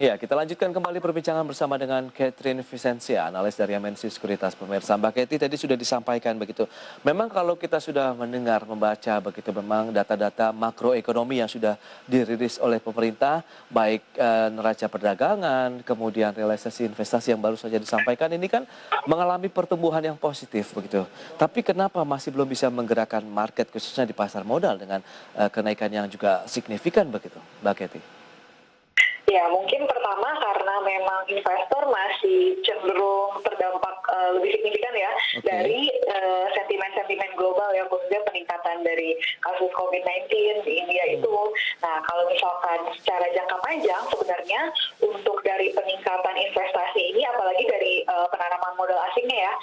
Ya, kita lanjutkan kembali perbincangan bersama dengan Catherine Vicencia, analis dari MNC Sekuritas Pemirsa. Mbak Katie tadi sudah disampaikan begitu. Memang kalau kita sudah mendengar, membaca begitu, memang data-data makroekonomi yang sudah dirilis oleh pemerintah, baik neraca perdagangan, kemudian realisasi investasi yang baru saja disampaikan, ini kan mengalami pertumbuhan yang positif begitu. Tapi kenapa masih belum bisa menggerakkan market khususnya di pasar modal dengan kenaikan yang juga signifikan begitu, Mbak Katie? Ya, mungkin pertama karena memang investor masih cenderung terdampak lebih signifikan ya Oke. dari sentimen-sentimen global ya, khususnya peningkatan dari kasus COVID-19 di India Hmm. itu. Nah, kalau misalkan secara jangka panjang sebenarnya untuk dari peningkatan investasi ini, apalagi dari penanaman modal asingnya ya,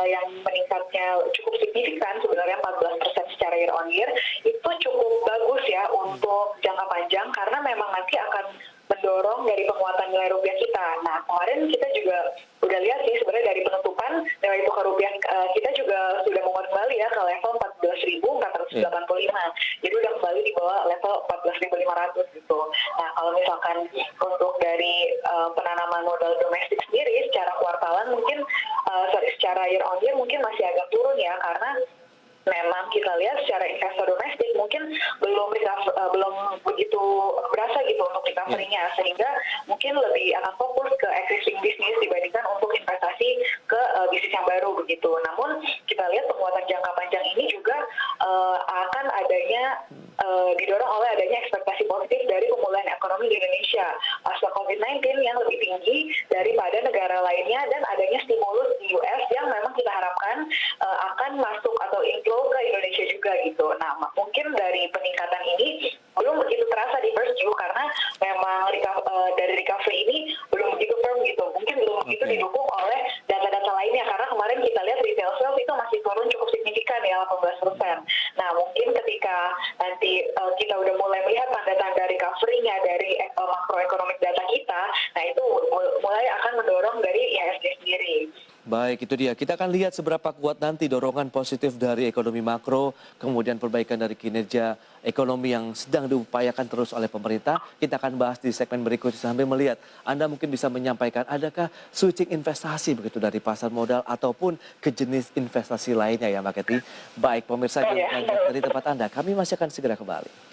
yang meningkatnya cukup signifikan sebenarnya 14% secara year on year, itu cukup bagus ya untuk jangka panjang karena memang nanti akan mendorong dari penguatan nilai rupiah kita. Nah, kemarin kita juga udah lihat sih sebenarnya dari penutupan nilai tukar rupiah kita juga sudah menguat kembali ya ke level 14.485. Jadi udah kembali di bawah level 14.500 gitu. Nah, kalau misalkan untuk dari penanaman modal domestik sendiri secara kuartalan mungkin secara year on year mungkin masih agak turun ya karena memang kita lihat secara investor domestik mungkin belum begitu berasa gitu untuk Ya. recovery-nya, sehingga mungkin lebih akan fokus ke existing bisnis dibandingkan untuk investasi ke bisnis yang baru begitu. Namun kita lihat penguatan jangka panjang ini juga akan adanya didorong oleh adanya ekspektasi positif dari pemulihan ekonomi di Indonesia pasca COVID-19 yang lebih tinggi daripada negara lainnya dan adanya stimulus di US yang memang kita harapkan akan masuk atau inflow ke Indonesia juga gitu. Nah, mungkin dari peningkatan ini belum begitu terasa di first Q karena memang dari recovery ini belum begitu firm gitu. Mungkin belum begitu Oke. didukung oleh data-data lainnya karena kemarin kita lihat retail sales itu masih turun cukup signifikan ya 18%. Nah, mungkin ketika nanti kita udah mulai melihat tanda-tanda recovery-nya dari makroekonomik data kita, nah itu mulai akan mendorong dari IHSG sendiri. Baik, itu dia. Kita akan lihat seberapa kuat nanti dorongan positif dari ekonomi makro, kemudian perbaikan dari kinerja ekonomi yang sedang diupayakan terus oleh pemerintah. Kita akan bahas di segmen berikutnya sambil melihat Anda mungkin bisa menyampaikan adakah switching investasi begitu dari pasar modal ataupun ke jenis investasi lainnya ya Mbak Keti. Baik, pemirsa Oh jangan ya. beranjak dari tempat Anda. Kami masih akan segera kembali.